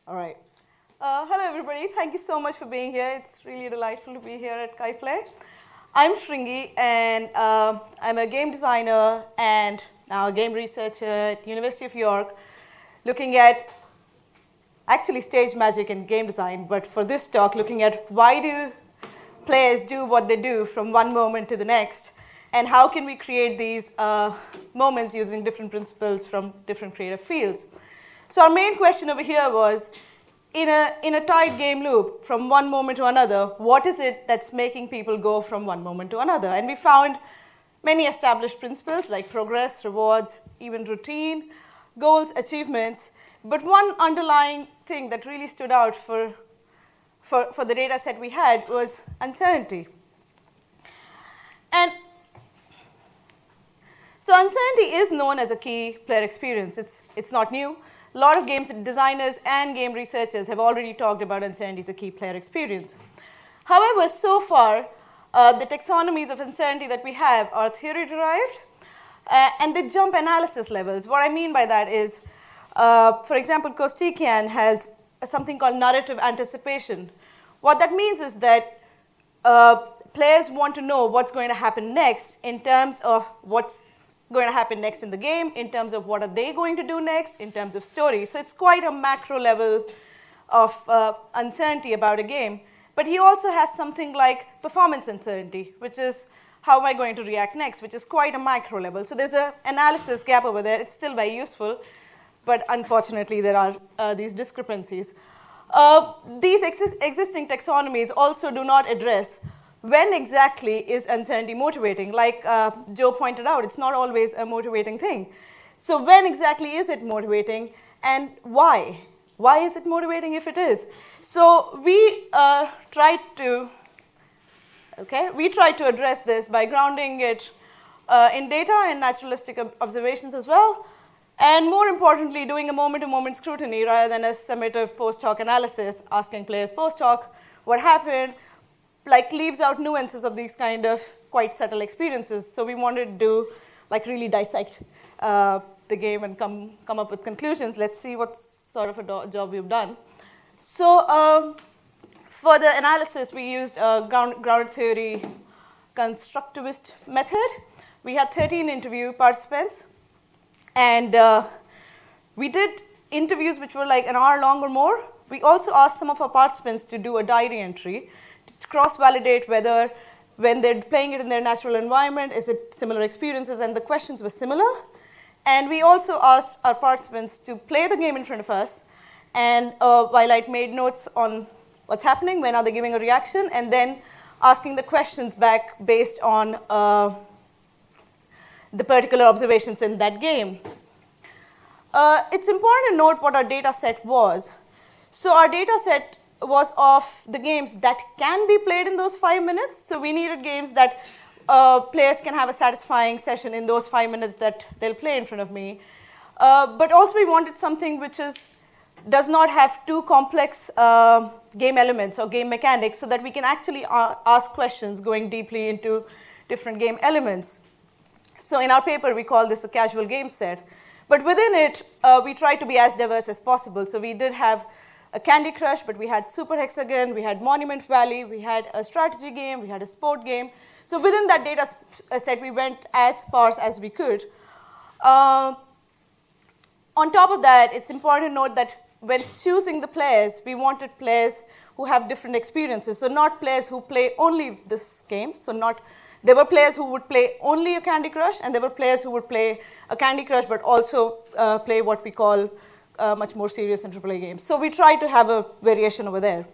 All right. Hello, everybody. Thank you so much for being here. It's really delightful to be here at KaiPlay. I'm Shringi, and I'm a game designer and now a game researcher at University of York, looking at actually stage magic and game design. But for this talk, looking at why do players do what they do from one moment to the next, and how can we create these moments using different principles from different creative fields. So our main question over here was, in a tight game loop from one moment to another, what is it that's making people go from one moment to another? And we found many established principles like progress, rewards, event routine, goals, achievements. But one underlying thing that really stood out for the data set we had was uncertainty. And so uncertainty is known as a key player experience. It's not new. A lot of games designers and game researchers have already talked about uncertainty as a key player experience. However, so far, the taxonomies of uncertainty that we have are theory-derived, and they jump analysis levels. What I mean by that is, for example, Costikyan has something called narrative anticipation. What that means is that players want to know what's going to happen next in terms of what's going to happen next in the game, in terms of what are they going to do next, in terms of story. So it's quite a macro level of uncertainty about a game. But he also has something like performance uncertainty, which is how am I going to react next, which is quite a macro level. So there's an analysis gap over there. It's still very useful, but unfortunately there are these discrepancies. These existing taxonomies also do not address when exactly is uncertainty motivating. Like Joe pointed out, it's not always a motivating thing. So when exactly is it motivating, and why? Why is it motivating if it is? So we tried to address this by grounding it in data and naturalistic observations as well, and more importantly, doing a moment-to-moment scrutiny rather than a summative post-hoc analysis, asking players post-hoc what happened, like leaves out nuances of these kind of quite subtle experiences. So we wanted to really dissect the game and come up with conclusions. Let's see what sort of a job we've done. So for the analysis, we used a grounded theory constructivist method. We had 13 interview participants, and we did interviews which were like an hour long or more. We also asked some of our participants to do a diary entry to cross-validate whether when they're playing it in their natural environment, is it similar experiences, and the questions were similar. And we also asked our participants to play the game in front of us, and while I made notes on what's happening, when are they giving a reaction, and then asking the questions back based on the particular observations in that game. It's important to note what our data set was. So our data set was of the games that can be played in those 5 minutes. So we needed games that players can have a satisfying session in those 5 minutes that they'll play in front of me. But also we wanted something which does not have too complex game elements or game mechanics, so that we can actually ask questions going deeply into different game elements. So in our paper, we call this a casual game set. But within it, we tried to be as diverse as possible. So we did have a Candy Crush, but we had Super Hexagon, we had Monument Valley, we had a strategy game, we had a sport game. So within that data set, we went as sparse as we could. On top of that, it's important to note that when choosing the players, we wanted players who have different experiences. So not players who play only this game. There were players who would play only a Candy Crush, and there were players who would play a Candy Crush, but also play what we call much more serious and AAA games. So we try to have a variation over there.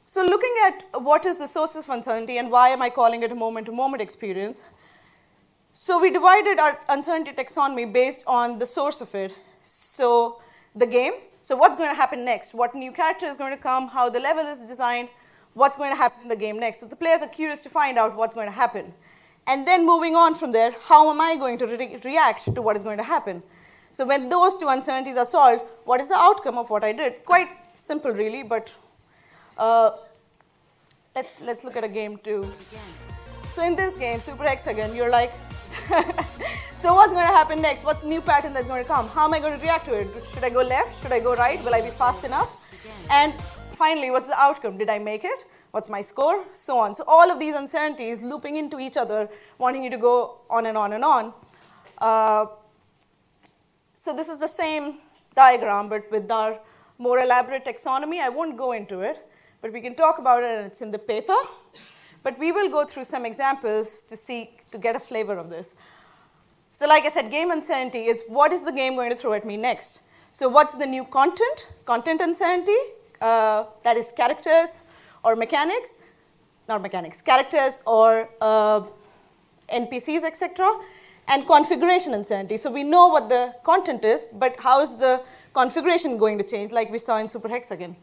So looking at what is the sources of uncertainty and why am I calling it a moment-to-moment experience, so we divided our uncertainty taxonomy based on the source of it. So the game, so what's going to happen next, what new character is going to come, how the level is designed, what's going to happen in the game next. So the players are curious to find out what's going to happen. And then moving on from there, how am I going to react to what is going to happen? So when those two uncertainties are solved, what is the outcome of what I did? Quite simple, really, but let's look at a game too. So in this game, Super Hexagon, you're like So what's going to happen next? What's the new pattern that's going to come? How am I going to react to it? Should I go left? Should I go right? Will I be fast enough? And finally, what's the outcome? Did I make it? What's my score? So on. So all of these uncertainties looping into each other, wanting you to go on and on and on. So this is the same diagram, but with our more elaborate taxonomy. I won't go into it, but we can talk about it, and it's in the paper. But we will go through some examples to get a flavor of this. So like I said, game uncertainty is what is the game going to throw at me next? So what's the new content? Content uncertainty, that is characters or mechanics, not mechanics, characters or NPCs, etc. And configuration uncertainty. So we know what the content is, but how is the configuration going to change, like we saw in Super Hexagon?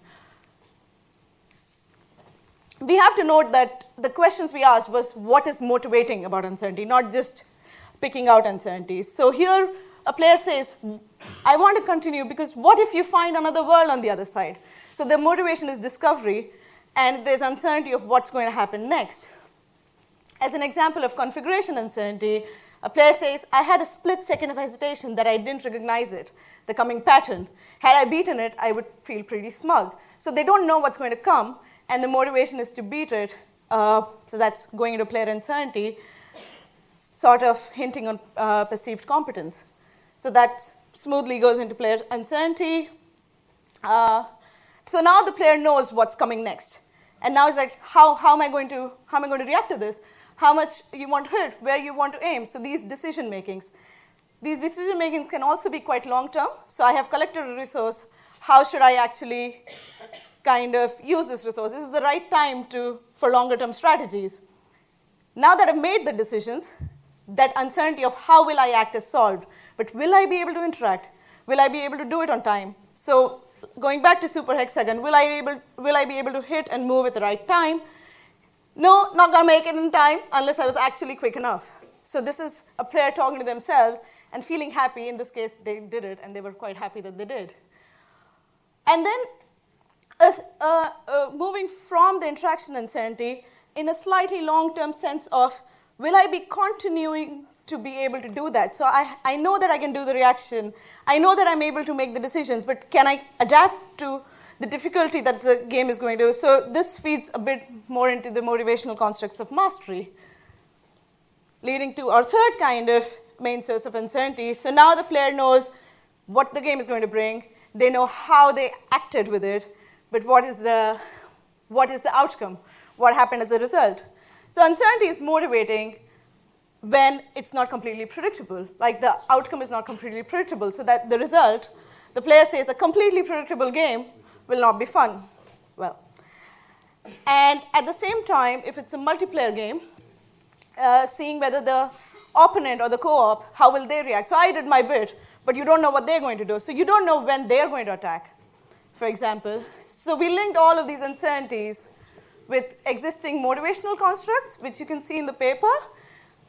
We have to note that the questions we asked was what is motivating about uncertainty, not just picking out uncertainties. So here, a player says, I want to continue because what if you find another world on the other side? So the motivation is discovery, and there's uncertainty of what's going to happen next. As an example of configuration uncertainty, a player says, I had a split second of hesitation that I didn't recognize it, the coming pattern. Had I beaten it, I would feel pretty smug. So they don't know what's going to come, and the motivation is to beat it. So that's going into player uncertainty, sort of hinting on perceived competence. So that smoothly goes into player uncertainty. So now the player knows what's coming next. And now it's like, how am I going to react to this? How much you want to hit, where you want to aim. So these decision makings. These decision makings can also be quite long term. So I have collected a resource. How should I actually kind of use this resource? This is the right time for longer term strategies. Now that I've made the decisions, that uncertainty of how will I act is solved. But will I be able to interact? Will I be able to do it on time? So going back to Super Hexagon, will I be able to hit and move at the right time? No, not going to make it in time unless I was actually quick enough. So this is a player talking to themselves and feeling happy. In this case, they did it, and they were quite happy that they did. And then moving from the interaction uncertainty in a slightly long-term sense of, will I be continuing to be able to do that? So I know that I can do the reaction. I know that I'm able to make the decisions, but can I adapt to the difficulty that the game is going to do? So this feeds a bit more into the motivational constructs of mastery, leading to our third kind of main source of uncertainty. So now the player knows what the game is going to bring. They know how they acted with it, but what is the outcome? What happened as a result? So uncertainty is motivating when it's not completely predictable. Like the outcome is not completely predictable, so that the result, the player says a completely predictable game will not be fun. Well, and at the same time, if it's a multiplayer game, seeing whether the opponent or the co-op, how will they react? So I did my bit, but you don't know what they're going to do. So you don't know when they're going to attack, for example. So we linked all of these uncertainties with existing motivational constructs, which you can see in the paper.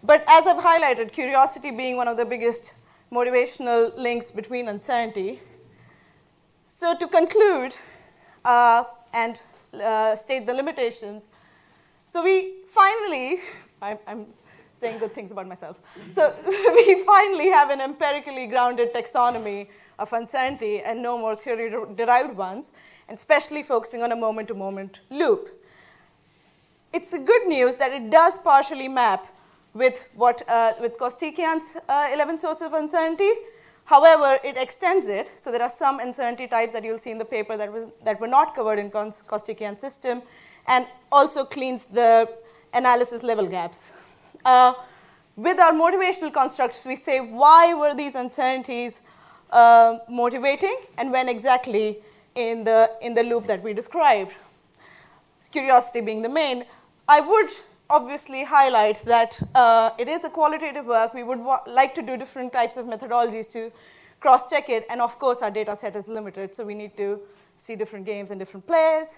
But as I've highlighted, curiosity being one of the biggest motivational links between uncertainty. So to conclude and state the limitations, so we finally, I'm saying good things about myself. So we finally have an empirically grounded taxonomy of uncertainty and no more theory-derived ones, and especially focusing on a moment-to-moment loop. It's a good news that it does partially map with Kostikian's 11 sources of uncertainty. However, it extends it. So there are some uncertainty types that you'll see in the paper that were not covered in Kostikian's system, and also cleans the analysis level gaps. With our motivational constructs, we say why were these uncertainties motivating, and when exactly in the loop that we described. Curiosity being the main. I would obviously highlight that it is a qualitative work. We would like to do different types of methodologies to cross-check it, and of course our data set is limited, so we need to see different games and different players.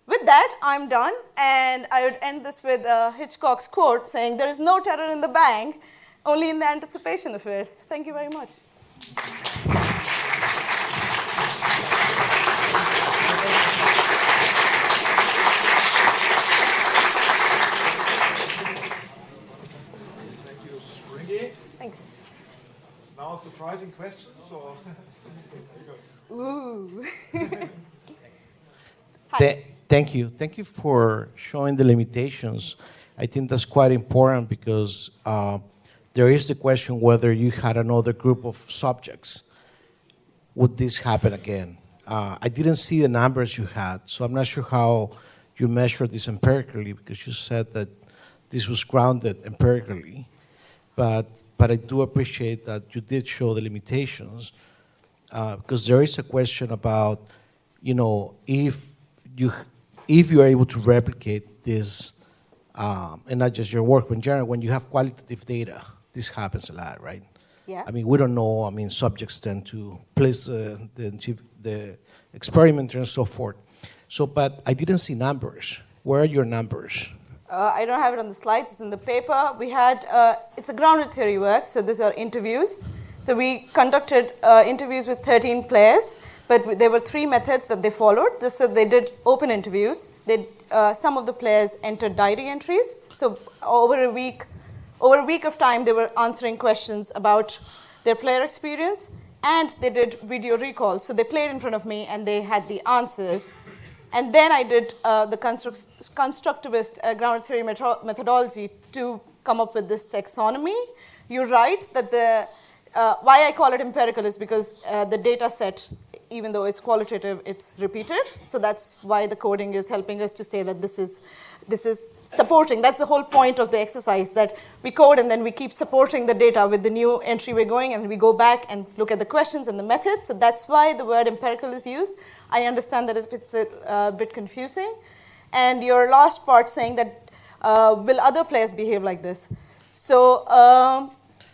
With that, I'm done, and I would end this with Hitchcock's quote saying, "There is no terror in the bang, only in the anticipation of it." Thank you very much. Thanks. Now surprising questions, or? Ooh. Thank you. Thank you for showing the limitations. I think that's quite important because there is the question whether you had another group of subjects. Would this happen again? I didn't see the numbers you had, so I'm not sure how you measured this empirically because you said that this was grounded empirically. But I do appreciate that you did show the limitations because there is a question about, if you are able to replicate this, and not just your work, but in general, when you have qualitative data, this happens a lot, right? Yeah. I mean, we don't know. I mean, subjects tend to place the experimenter and so forth. So, but I didn't see numbers. Where are your numbers? I don't have it on the slides. It's in the paper. We had, it's a grounded theory work, so these are interviews. So we conducted interviews with 13 players, but there were 3 methods that they followed. They did open interviews. Some of the players entered diary entries. So over a week of time, they were answering questions about their player experience, and they did video recalls. So they played in front of me, and they had the answers. And then I did the constructivist grounded theory methodology to come up with this taxonomy. You're right that why I call it empirical is because the data set, even though it's qualitative, it's repeated. So that's why the coding is helping us to say that this is supporting. That's the whole point of the exercise, that we code and then we keep supporting the data with the new entry we're going, and we go back and look at the questions and the methods. So that's why the word empirical is used. I understand that it's a bit confusing. And your last part saying that will other players behave like this? So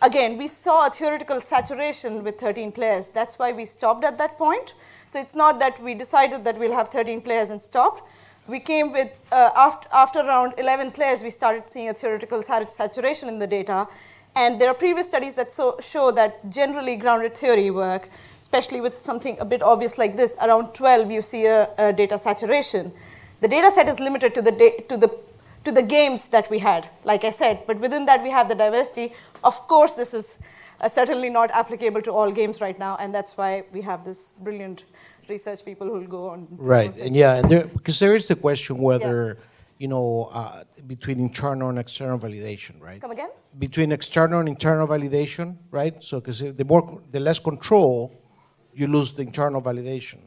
again, we saw a theoretical saturation with 13 players. That's why we stopped at that point. So it's not that we decided that we'll have 13 players and stopped. We came with, after around 11 players, we started seeing a theoretical saturation in the data. And there are previous studies that show that generally grounded theory work, especially with something a bit obvious like this, around 12 you see a data saturation. The data set is limited to the games that we had, like I said, but within that we have the diversity. Of course, this is certainly not applicable to all games right now, and that's why we have this brilliant research people who will go on. Right, and because there is the question whether, between internal and external validation, right? Come again? Between external and internal validation, right? So, because the less control, you lose the internal validation.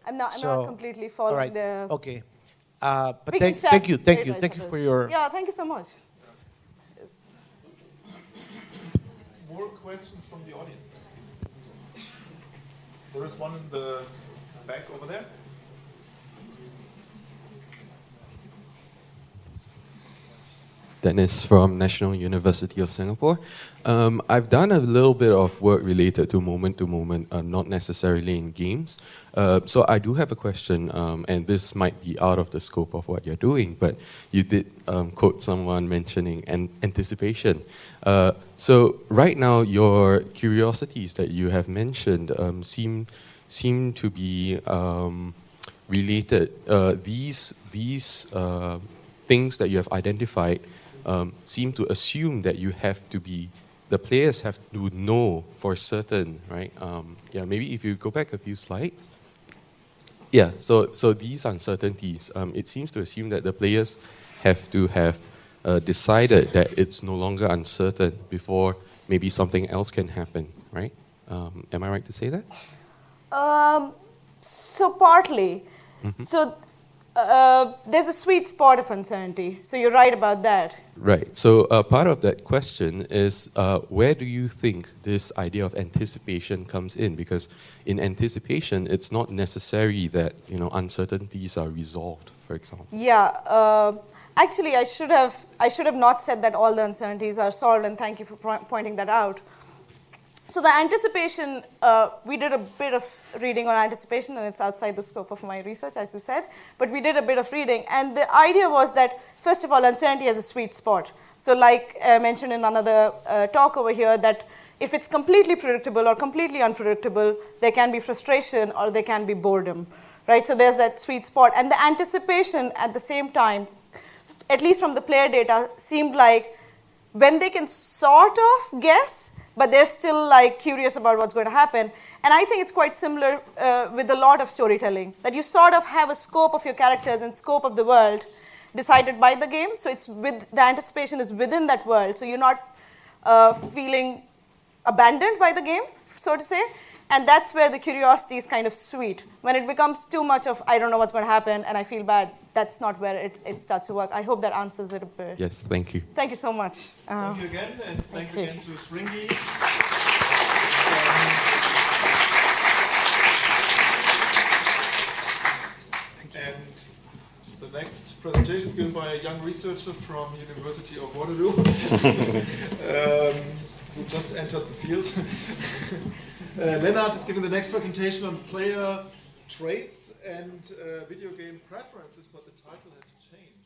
I'm not completely following the. Okay. But thank you for your. Yeah, thank you so much. Yes. More questions from the audience. There is one in the back over there. Dennis from National University of Singapore. I've done a little bit of work related to moment, not necessarily in games. So I do have a question, and this might be out of the scope of what you're doing, but you did quote someone mentioning anticipation. So right now, your curiosities that you have mentioned seem to be related. These things that you have identified seem to assume that the players have to know for certain, right? Maybe if you go back a few slides. Yeah, so these uncertainties, it seems to assume that the players have to have decided that it's no longer uncertain before maybe something else can happen, right? Am I right to say that? So partly. Mm-hmm. So there's a sweet spot of uncertainty. So you're right about that. Right. So part of that question is where do you think this idea of anticipation comes in? Because in anticipation, it's not necessary that uncertainties are resolved, for example. Yeah. Actually, I should have not said that all the uncertainties are solved, and thank you for pointing that out. So the anticipation, we did a bit of reading on anticipation, and it's outside the scope of my research, as you said, but we did a bit of reading, and the idea was that, first of all, uncertainty has a sweet spot. So like mentioned in another talk over here, that if it's completely predictable or completely unpredictable, there can be frustration or there can be boredom, right? So there's that sweet spot. And the anticipation at the same time, at least from the player data, seemed like when they can sort of guess, but they're still like curious about what's going to happen. And I think it's quite similar with a lot of storytelling, that you sort of have a scope of your characters and scope of the world decided by the game. So it's the anticipation is within that world. So you're not feeling abandoned by the game, so to say. And that's where the curiosity is kind of sweet. When it becomes too much of, I don't know what's going to happen and I feel bad, that's not where it starts to work. I hope that answers it a bit. Yes, thank you. Thank you so much. Thank you again, and thanks Okay. again to Sringi. And the next presentation is given by a young researcher from University of Waterloo, who just entered the field. Lennart is giving the next presentation on player traits and video game preferences, but the title has changed.